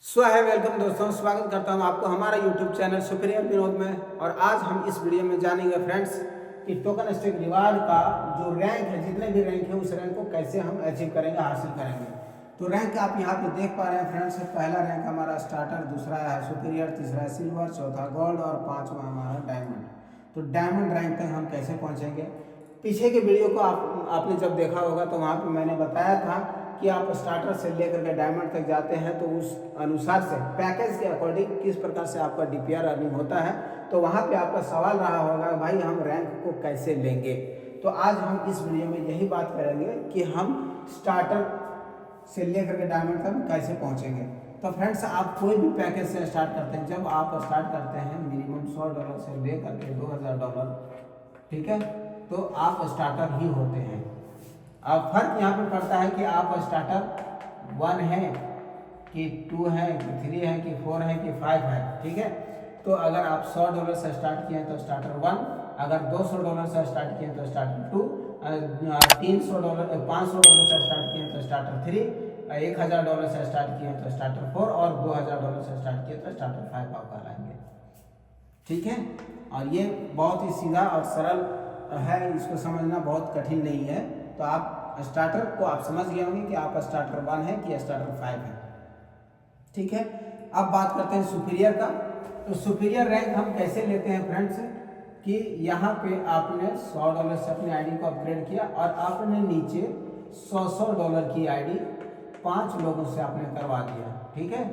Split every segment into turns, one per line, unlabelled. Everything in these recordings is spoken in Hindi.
है वेलकम दोस्तों, स्वागत करता हूं आपको हमारा यूट्यूब चैनल सुपीरियर विनोद में। और आज हम इस वीडियो में जानेंगे फ्रेंड्स कि टोकन स्टेक रिवार्ड का जो रैंक है, जितने भी रैंक है उस रैंक को कैसे हम अचीव करेंगे, हासिल करेंगे। तो रैंक आप यहाँ पे देख पा रहे हैं फ्रेंड्स। पहला रैंक हमारा स्टार्टर, दूसरा है सुपीरियर, तीसरा है सिल्वर, चौथा गोल्ड और पांचवा हमारा डायमंड। तो डायमंड रैंक तक हम कैसे पहुँचेंगे, पीछे के वीडियो को आपने जब देखा होगा तो वहाँ पर मैंने बताया था कि आप स्टार्टर से लेकर के डायमंड तक जाते हैं तो उस अनुसार से पैकेज के अकॉर्डिंग किस प्रकार से आपका डीपीआर अर्निंग होता है। तो वहाँ पे आपका सवाल रहा होगा भाई हम रैंक को कैसे लेंगे। तो आज हम इस वीडियो में यही बात करेंगे कि हम स्टार्टर से लेकर के डायमंड तक कैसे पहुँचेंगे। तो फ्रेंड्स, आप कोई भी पैकेज से स्टार्ट करते हैं, जब आप स्टार्ट करते हैं मिनिमम $100 से लेकर के $2000, ठीक है, तो आप स्टार्टर ही होते हैं। अब फर्क यहाँ पे पड़ता है कि आप स्टार्टर 1 है कि 2 है कि 3 है कि 4 है कि 5 है, ठीक है। तो अगर आप $100 से स्टार्ट किए तो स्टार्टर 1, अगर $200 से स्टार्ट किए तो स्टार्टर 2, $300 $500 से स्टार्ट किए तो स्टार्टर 3, $1000 से स्टार्ट किए तो स्टार्टर 4 और $2000 से स्टार्ट किए तो स्टार्टर 5 आप कहलाएंगे, ठीक है। और ये बहुत ही सीधा और सरल है, इसको समझना बहुत कठिन नहीं है। तो आप स्टार्टर को आप समझ गए होंगे कि आप स्टार्टर 1 है कि स्टार्टर 5 है, ठीक है। अब बात करते हैं सुपीरियर का। तो सुपीरियर रैंक हम कैसे लेते हैं फ्रेंड्स, कि यहाँ पे आपने $100 से अपनी आईडी को अपग्रेड किया और आपने नीचे $100 की आईडी 5 लोगों से आपने करवा दिया, ठीक है।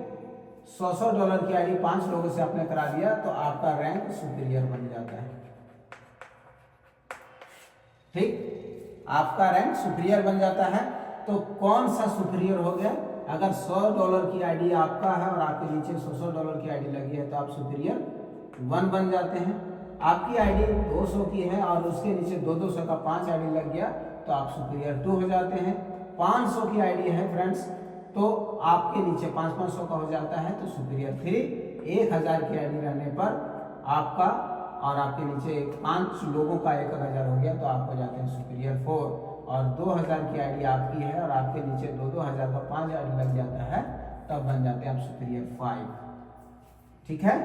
$100 की आईडी 5 लोगों से आपने करा दिया तो आपका रैंक सुपीरियर बन जाता है, ठीक। आपका रैंक सुपीरियर बन जाता है। तो कौन सा सुपीरियर हो गया, अगर $100 की आईडी आपका है और आपके नीचे $100 की आईडी लगी है तो आप सुपीरियर 1 बन जाते हैं। आपकी आईडी 200 की है और उसके नीचे 200 का 5 आईडी लग गया तो आप सुपीरियर 2 हो जाते हैं। 500 की आईडी है फ्रेंड्स तो आपके नीचे 500 का हो जाता है तो सुपीरियर 3। 1000 की आईडी रहने पर आपका और आपके नीचे 5 लोगों का 1000 हो गया तो आप हो जाते हैं सुपीरियर 4। और 2000 की आईडी आपकी है और आपके नीचे 2000 का 5 आईडी लग जाता है तब बन जाते हैं आप सुपीरियर 5, ठीक है।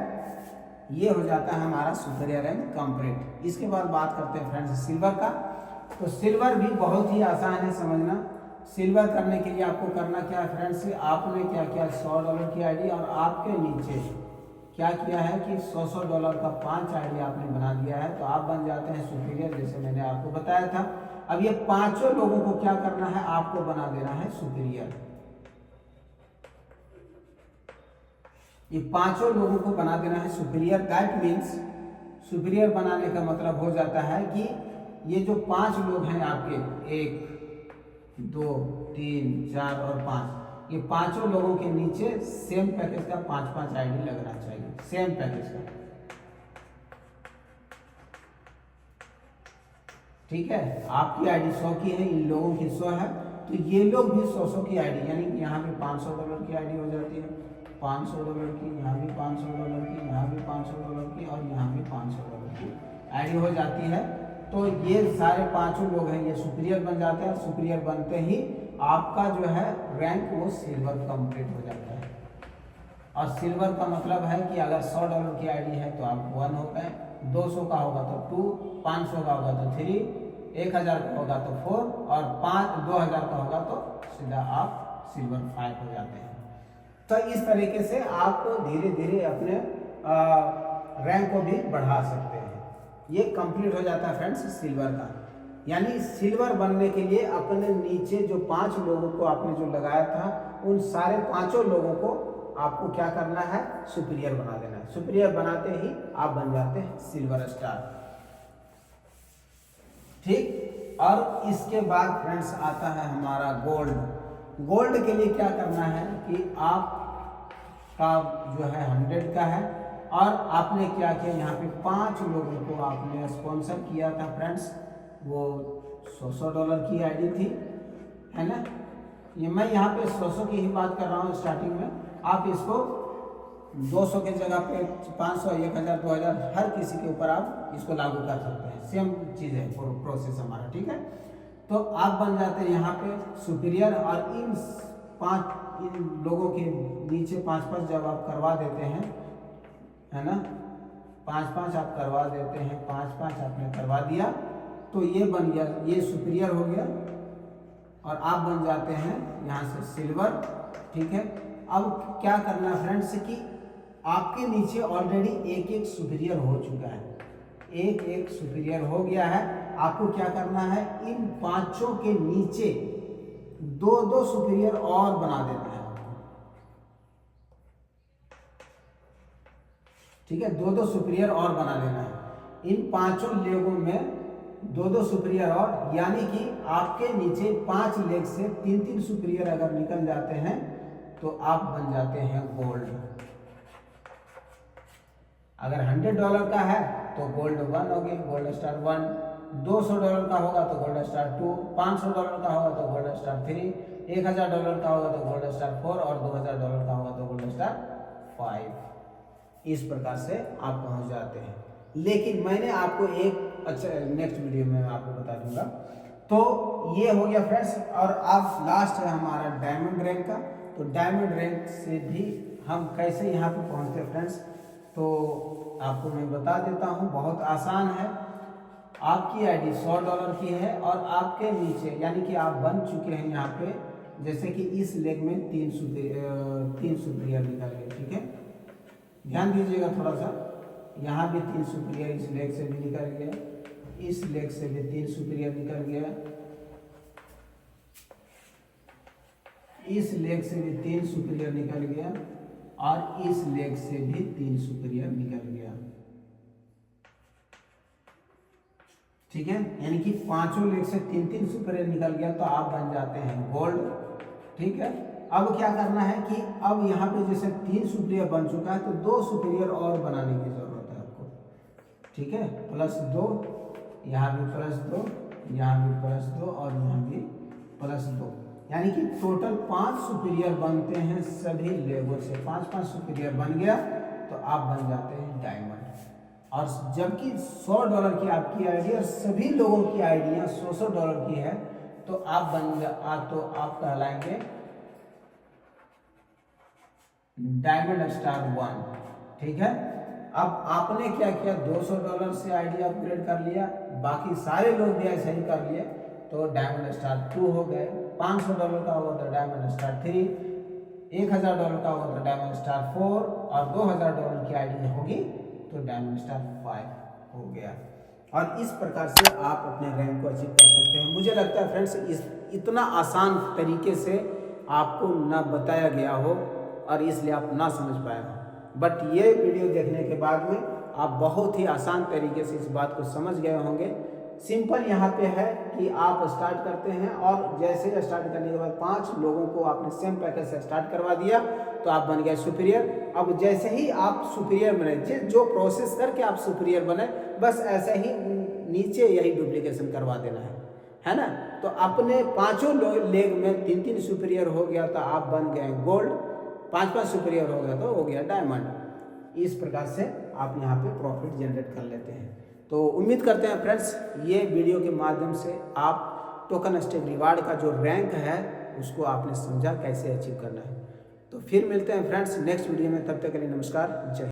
ये हो जाता है हमारा सुपीरियर रैंक कंप्लीट। इसके बाद बात करते हैं फ्रेंड्स सिल्वर का। तो सिल्वर भी बहुत ही आसान है समझना। सिल्वर करने के लिए आपको करना क्या है फ्रेंड्स, आपने क्या किया, $100 की आईडी और आपके नीचे क्या किया है कि $100 का 5 आईडी आपने बना दिया है तो आप बन जाते हैं सुपीरियर, जैसे मैंने आपको बताया था। अब ये 5 लोगों को क्या करना है, आपको बना देना है सुपीरियर। ये 5 लोगों को बना देना है सुपीरियर। दैट मीन्स सुपीरियर बनाने का मतलब हो जाता है कि ये जो 5 लोग हैं आपके, 1 2 3 4 और 5, ये 5 लोगों के नीचे सेम पैकेज का 5 आईडी लगना चाहिए, सेम पैकेज का, ठीक है। आपकी आईडी 100 की है, इन लोगों की 100 है तो ये लोग भी 100 की आईडी, यानी कि यहाँ पे $500 की आईडी हो जाती है, $500 की, यहाँ भी $500 की, यहाँ भी $500 की और यहाँ भी $500 की आईडी हो जाती है। तो ये सारे 5 लोग हैं ये सुपीरियर बन जाते हैं। सुपीरियर बनते ही आपका जो है रैंक वो सिल्वर कंप्लीट हो जाता है। और सिल्वर का मतलब है कि अगर $100 की आईडी है तो आप 1 हो गए, 200 का होगा तो 2, 500 का होगा तो 3, 1000 का होगा तो 4 और 2000 का होगा तो सीधा आप सिल्वर 5 हो जाते हैं। तो इस तरीके से आप धीरे धीरे अपने रैंक को भी बढ़ा सकते हैं। ये कंप्लीट हो जाता है फ्रेंड्स सिल्वर का। यानी सिल्वर बनने के लिए अपने नीचे जो 5 लोगों को आपने जो लगाया था उन सारे 5 लोगों को आपको क्या करना है, सुपीरियर बना देना है। सुपीरियर बनाते ही आप बन जाते हैं सिल्वर स्टार, ठीक। और इसके बाद फ्रेंड्स आता है हमारा गोल्ड। गोल्ड के लिए क्या करना है कि आप का जो है 100 का है और आपने क्या किया, यहाँ पे 5 लोगों को आपने स्पॉन्सर किया था फ्रेंड्स। वो $100 की आईडी थी, है ना। ये मैं यहाँ पे 100 की ही बात कर रहा हूँ स्टार्टिंग में। आप इसको 200 के जगह पे 500, 1000, 2000 हर किसी के ऊपर आप इसको लागू कर सकते हैं। सेम चीज़ है प्रोसेस हमारा, ठीक है। तो आप बन जाते हैं यहाँ पे सुपीरियर और इन 5 इन लोगों के नीचे 5-5 जब आप करवा देते हैं, है ना, 5-5 आप करवा देते हैं, 5-5 आपने करवा दिया तो ये बन गया, ये सुपीरियर हो गया और आप बन जाते हैं यहाँ से सिल्वर। ठीक है, अब क्या करना फ्रेंड्स कि आपके नीचे ऑलरेडी एक एक सुपीरियर हो चुका है, एक एक सुपीरियर हो गया है। आपको क्या करना है, इन पांचों के नीचे 2-2 सुपीरियर और बना देना है आपको। ठीक है, 2-2 सुपीरियर और बना देना है इन पांचों लेगों में, 2-2 सुपीरियर और, यानी कि आपके नीचे 5 लेग से 3-3 सुपीरियर अगर निकल जाते हैं तो आप बन जाते हैं गोल्ड। अगर $100 का है तो गोल्ड 1 होगी, गोल्ड स्टार 1। $200 का होगा तो गोल्ड स्टार 2, $500 का होगा तो गोल्ड स्टार 3, $1000 का होगा तो गोल्ड स्टार 4 और $2000 का होगा तो गोल्ड स्टार 5। इस प्रकार से आप पहुंच जाते हैं। लेकिन मैंने आपको एक अच्छा नेक्स्ट वीडियो में आपको बता दूंगा। तो ये हो गया फ्रेंड्स, और अब लास्ट है हमारा डायमंड रैंक का। तो डायमंड रैंक से भी हम कैसे यहाँ पे पहुँचते हैं फ्रेंड्स, तो आपको मैं बता देता हूँ। बहुत आसान है। आपकी आईडी $100 की है और आपके नीचे यानी कि आप बन चुके हैं यहाँ पे, जैसे कि इस लेग में 3 सुपीरियर निकल गए। ठीक है, ध्यान दीजिएगा थोड़ा सा, यहाँ भी 3 सुपीरियर इस लेग से भी निकल गया, इस लेग से भी 3 सुपीरियर निकल गया, इस लेग से भी 3 सुपीरियर निकल गया और इस लेग से भी 3 सुपीरियर निकल गया। ठीक है, यानी कि पांचों लेग से 3-3 सुपीरियर निकल गया तो आप बन जाते हैं गोल्ड। ठीक है, अब क्या करना है कि अब यहाँ पे जैसे 3 सुपीरियर बन चुका है तो 2 सुपीरियर और बनाने की जरूरत है आपको। ठीक है, +2, यहाँ भी +2, यहाँ भी +2 और यहाँ भी +2, यानी कि टोटल 5 सुपीरियर बनते हैं सभी लेगों से। 5-5 सुपीरियर बन गया तो आप बन जाते हैं डायमंड। और जबकि $100 की आपकी आईडी और सभी लोगों की आईडियाँ $100 की है तो आप आप कहलाएंगे डायमंड स्टार 1। ठीक है, अब आपने क्या किया, $200 से आईडी अपग्रेड कर लिया, बाकी सारे लोग भी ऐसे ही कर लिए तो डायमंड स्टार 2 हो गए। $500 का होगा तो डायमंड स्टार 3, $1000 का होगा तो डायमंड स्टार 4 और $2000 की आईडी होगी तो डायमंड स्टार 5 हो गया। और इस प्रकार से आप अपने रैंक को अचीव कर सकते हैं। मुझे लगता है फ्रेंड्स इतना आसान तरीके से आपको ना बताया गया हो और इसलिए आप ना समझ पाए हो, बट ये वीडियो देखने के बाद में आप बहुत ही आसान तरीके से इस बात को समझ गए होंगे। सिंपल यहाँ पे है कि आप स्टार्ट करते हैं और जैसे स्टार्ट करने के बाद 5 लोगों को आपने सेम पैकेज से स्टार्ट करवा दिया तो आप बन गए सुपीरियर। अब जैसे ही आप सुपीरियर बने, जो प्रोसेस करके आप सुपीरियर बने, बस ऐसे ही नीचे यही डुप्लीकेशन करवा देना है ना। तो अपने 5 लेग में 3-3 सुपीरियर हो गया तो आप बन गए गोल्ड, 5-5 सुपीरियर हो गया तो हो गया डायमंड। इस प्रकार से आप यहाँ पे प्रॉफिट जनरेट कर लेते हैं। तो उम्मीद करते हैं फ्रेंड्स ये वीडियो के माध्यम से आप टोकन स्टेक रिवार्ड का जो रैंक है उसको आपने समझा कैसे अचीव करना है। तो फिर मिलते हैं फ्रेंड्स नेक्स्ट वीडियो में, तब तक के लिए नमस्कार, जय।